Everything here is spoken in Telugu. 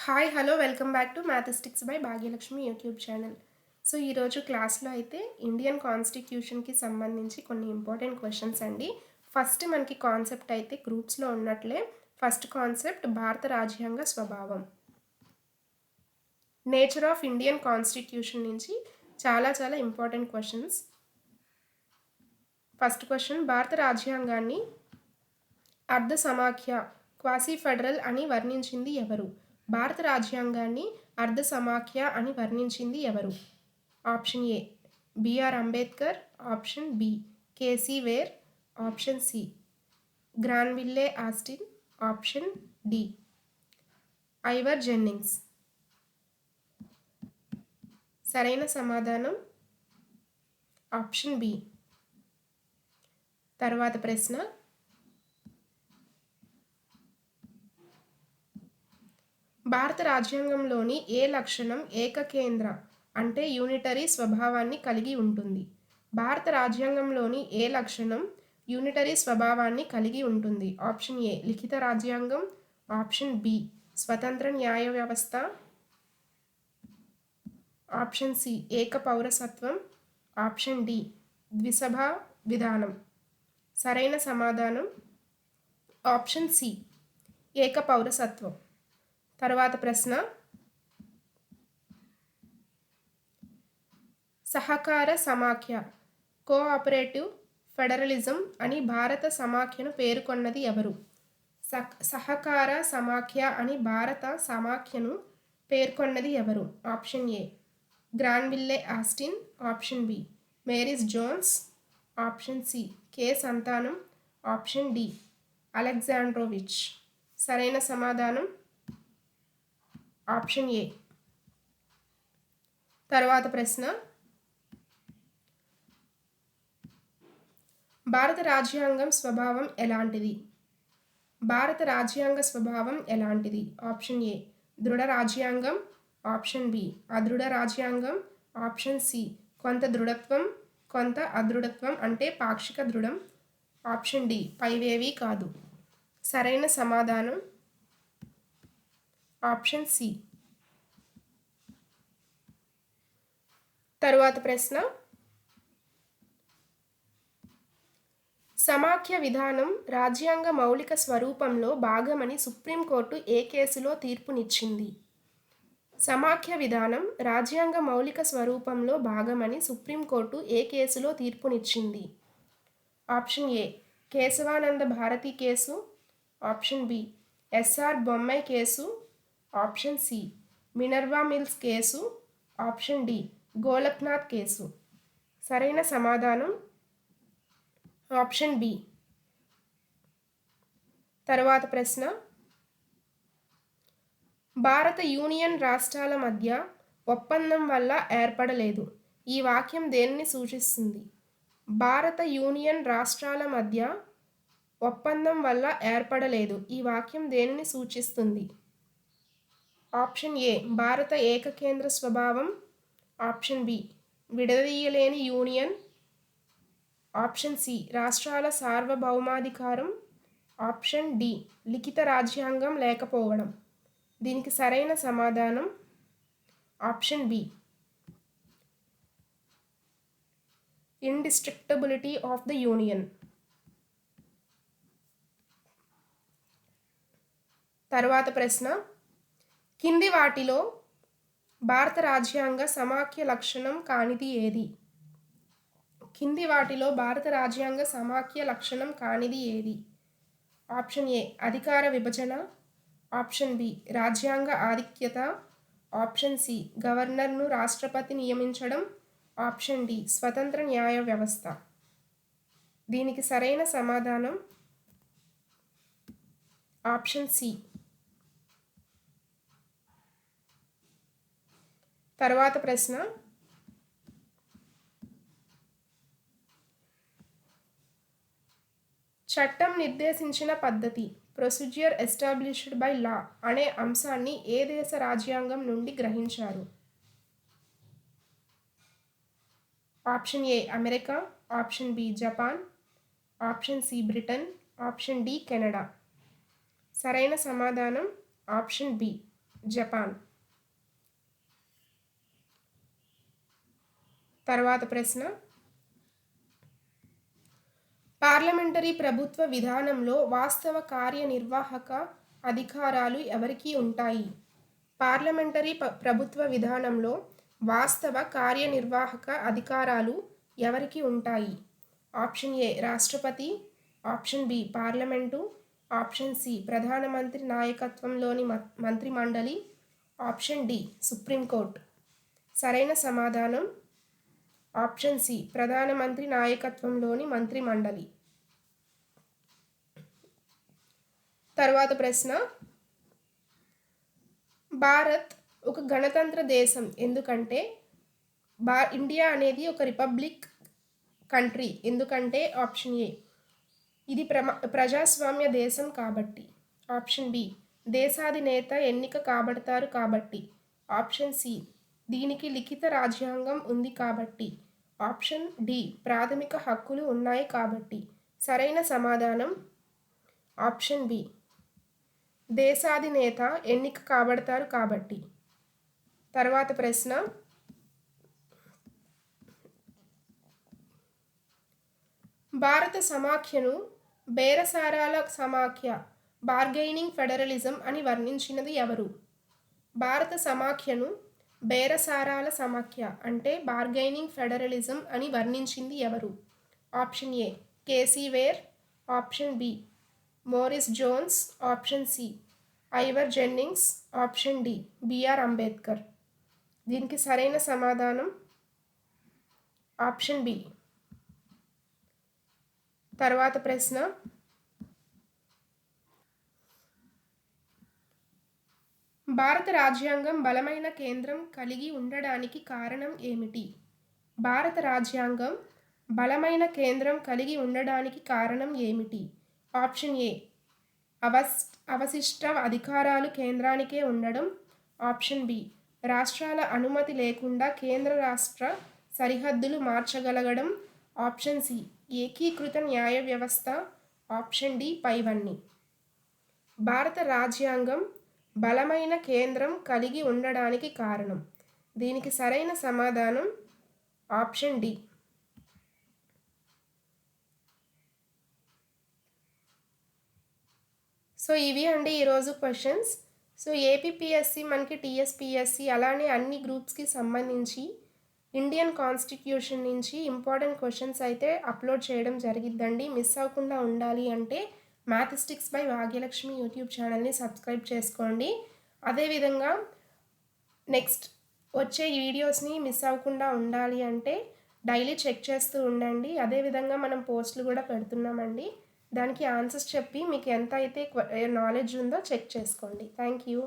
Hi hello welcome back to mathematics by Bhagyalakshmi YouTube channel. So ఈరోజు క్లాస్లో అయితే ఇండియన్ కాన్స్టిట్యూషన్కి సంబంధించి కొన్ని ఇంపార్టెంట్ క్వశ్చన్స్ అండి. ఫస్ట్ మనకి కాన్సెప్ట్ అయితే గ్రూప్స్లో ఉన్నట్లే ఫస్ట్ కాన్సెప్ట్ భారత రాజ్యాంగ స్వభావం. నేచర్ ఆఫ్ ఇండియన్ కాన్స్టిట్యూషన్ నుంచి చాలా ఇంపార్టెంట్ క్వశ్చన్స్. ఫస్ట్ క్వశ్చన్, భారత రాజ్యాంగాన్ని అర్ధ సమాఖ్య క్వాసీ ఫెడరల్ అని వర్ణించింది ఎవరు? భారత రాజ్యాంగాన్ని అర్ధ సమాఖ్య అని వర్ణించింది ఎవరు? Option A B R Ambedkar, option B K C Wheare, option C Granville Austin, option D Ivor Jennings. సరైన సమాధానం ఆప్షన్ బి. తర్వాత ప్రశ్న, భారత రాజ్యాంగంలోని ఏ లక్షణం ఏకకేంద్ర అంటే యూనిటరీ స్వభావాన్ని కలిగి ఉంటుంది? భారత రాజ్యాంగంలోని ఏ లక్షణం యూనిటరీ స్వభావాన్ని కలిగి ఉంటుంది? ఆప్షన్ ఏ లిఖిత రాజ్యాంగం, ఆప్షన్ బి స్వతంత్ర న్యాయ వ్యవస్థ, ఆప్షన్ సి ఏక పౌరసత్వం, ఆప్షన్ డి ద్విసభా విధానం. సరైన సమాధానం ఆప్షన్ సి ఏక పౌరసత్వం. తర్వాత ప్రశ్న, సహకార సమాఖ్య కోఆపరేటివ్ ఫెడరలిజం అని భారత సమాఖ్యను పేర్కొన్నది ఎవరు? సహకార సమాఖ్య అని భారత సమాఖ్యను పేర్కొన్నది ఎవరు? Option A Granville Austin, option B Morris Jones, option C K Santhanam, option D Alexandrowicz. సరైన సమాధానం ఆప్షన్ ఏ. తర్వాత ప్రశ్న, భారత రాజ్యాంగం స్వభావం ఎలాంటిది? భారత రాజ్యాంగ స్వభావం ఎలాంటిది? ఆప్షన్ ఏ దృఢ రాజ్యాంగం, ఆప్షన్ బి అదృఢ రాజ్యాంగం, ఆప్షన్ సి కొంత దృఢత్వం కొంత అదృఢత్వం అంటే పాక్షిక దృఢం, ఆప్షన్ డి పైవేవీ కాదు. సరైన సమాధానం ఆప్షన్ సి. తరువాత ప్రశ్న, సమాఖ్య విధానం రాజ్యాంగ మౌలిక స్వరూపంలో భాగమని సుప్రీంకోర్టు ఏ కేసులో తీర్పునిచ్చింది? సమాఖ్య విధానం రాజ్యాంగ మౌలిక స్వరూపంలో భాగమని సుప్రీంకోర్టు ఏ కేసులో తీర్పునిచ్చింది? Option A Kesavananda Bharati case, option B SR Bommai case, option C Minerva Mills case, option D Golaknath case. సరైన సమాధానం ఆప్షన్ బి. తర్వాత ప్రశ్న, భారత యూనియన్ రాష్ట్రాల మధ్య ఒప్పందం వల్ల ఏర్పడలేదు ఈ వాక్యం దేనిని సూచిస్తుంది? భారత యూనియన్ రాష్ట్రాల మధ్య ఒప్పందం వల్ల ఏర్పడలేదు ఈ వాక్యం దేనిని సూచిస్తుంది? ఆప్షన్ ఏ భారత ఏకకేంద్ర స్వభావం, ఆప్షన్ బి విడదీయలేని యూనియన్, ఆప్షన్ సి రాష్ట్రాల సార్వభౌమాధికారం, ఆప్షన్ డి లిఖిత రాజ్యాంగం లేకపోవడం. దీనికి సరైన సమాధానం option B indestructibility of the union. తర్వాత ప్రశ్న, కింది వాటిలో భారత రాజ్యాంగ సమాఖ్య లక్షణం కానిది ఏది? కింది వాటిలో భారత రాజ్యాంగ సమాఖ్య లక్షణం కానిది ఏది? ఆప్షన్ ఏ అధికార విభజన, ఆప్షన్ బి రాజ్యాంగ ఆధిక్యత, ఆప్షన్ సి గవర్నర్ను రాష్ట్రపతి నియమించడం, ఆప్షన్ డి స్వతంత్ర న్యాయ వ్యవస్థ. దీనికి సరైన సమాధానం ఆప్షన్ సి. తర్వాత ప్రశ్న, చట్టం నిర్దేశించిన పద్ధతి ప్రొసీజర్ ఎస్టాబ్లిష్డ్ బై లా అనే అంశాన్ని ఏ దేశ రాజ్యాంగం నుండి గ్రహించారు? Option A America, option B Japan, option C Britain, option D Canada. సరైన సమాధానం ఆప్షన్ బి జపాన్. తర్వాత ప్రశ్న, పార్లమెంటరీ ప్రభుత్వ విధానంలో వాస్తవ కార్యనిర్వాహక అధికారాలు ఎవరికి ఉంటాయి? పార్లమెంటరీ ప్రభుత్వ విధానంలో వాస్తవ కార్యనిర్వాహక అధికారాలు ఎవరికి ఉంటాయి? ఆప్షన్ ఏ రాష్ట్రపతి, option B parliament, option C ప్రధానమంత్రి నాయకత్వంలోని మంత్రిమండలి, ఆప్షన్ డి సుప్రీంకోర్టు. సరైన సమాధానం ఆప్షన్ సి ప్రధానమంత్రి నాయకత్వంలోని మంత్రిమండలి. తర్వాత ప్రశ్న, భారత్ ఒక గణతంత్ర దేశం ఎందుకంటే ఇండియా అనేది ఒక రిపబ్లిక్ కంట్రీ ఎందుకంటే? ఆప్షన్ ఏ ఇది ప్రజాస్వామ్య దేశం కాబట్టి, ఆప్షన్ బి దేశాధినేత ఎన్నిక కాబడతారు కాబట్టి, ఆప్షన్ సి దీనికి లిఖిత రాజ్యాంగం ఉంది కాబట్టి, ఆప్షన్ డి ప్రాథమిక హక్కులు ఉన్నాయి కాబట్టి. సరైన సమాధానం ఆప్షన్ బి దేశాధినేత ఎన్నిక కాబడతారు కాబట్టి. తర్వాత ప్రశ్న, భారత సమాఖ్యను బేరసారాల సమాఖ్య బార్గెయినింగ్ ఫెడరలిజం అని వర్ణించినది ఎవరు? భారత సమాఖ్యను బేరసారాల సమాఖ్య అంటే బార్గెయినింగ్ ఫెడరలిజం అని వర్ణించింది ఎవరు? Option A K C Wheare, option B Morris Jones, option C Ivor Jennings, option D B R Ambedkar. దీనికి సరైన సమాధానం ఆప్షన్ బి. తర్వాత ప్రశ్న, భారత రాజ్యాంగం బలమైన కేంద్రం కలిగి ఉండడానికి కారణం ఏమిటి? భారత రాజ్యాంగం బలమైన కేంద్రం కలిగి ఉండడానికి కారణం ఏమిటి? ఆప్షన్ ఏ అవశిష్ట అధికారాలు కేంద్రానికే ఉండడం, ఆప్షన్ బి రాష్ట్రాల అనుమతి లేకుండా కేంద్ర రాష్ట్ర సరిహద్దులు మార్చగలగడం, ఆప్షన్ సి ఏకీకృత న్యాయ వ్యవస్థ, ఆప్షన్ డి పైవన్నీ. భారత రాజ్యాంగం బలమైన కేంద్రం కలిగి ఉండడానికి కారణం, దీనికి సరైన సమాధానం ఆప్షన్ డి. సో ఇవి అండి ఈరోజు క్వశ్చన్స్. సో ఏపీపీఎస్సి మనకి టీఎస్పీఎస్సి అలానే అన్ని గ్రూప్స్కి సంబంధించి ఇండియన్ కాన్స్టిట్యూషన్ నుంచి ఇంపార్టెంట్ క్వశ్చన్స్ అయితే అప్లోడ్ చేయడం జరిగిద్దండి. మిస్ అవ్వకుండా ఉండాలి అంటే మ్యాథమెటిక్స్ బై భాగ్యలక్ష్మి యూట్యూబ్ ఛానల్ని సబ్స్క్రైబ్ చేసుకోండి. అదేవిధంగా నెక్స్ట్ వచ్చే వీడియోస్ని మిస్ అవ్వకుండా ఉండాలి అంటే డైలీ చెక్ చేస్తూ ఉండండి. అదేవిధంగా మనం పోస్టులు కూడా పెడుతున్నామండి. దానికి ఆన్సర్స్ చెప్పి మీకు ఎంత అయితే నాలెడ్జ్ ఉందో చెక్ చేసుకోండి. Thank you.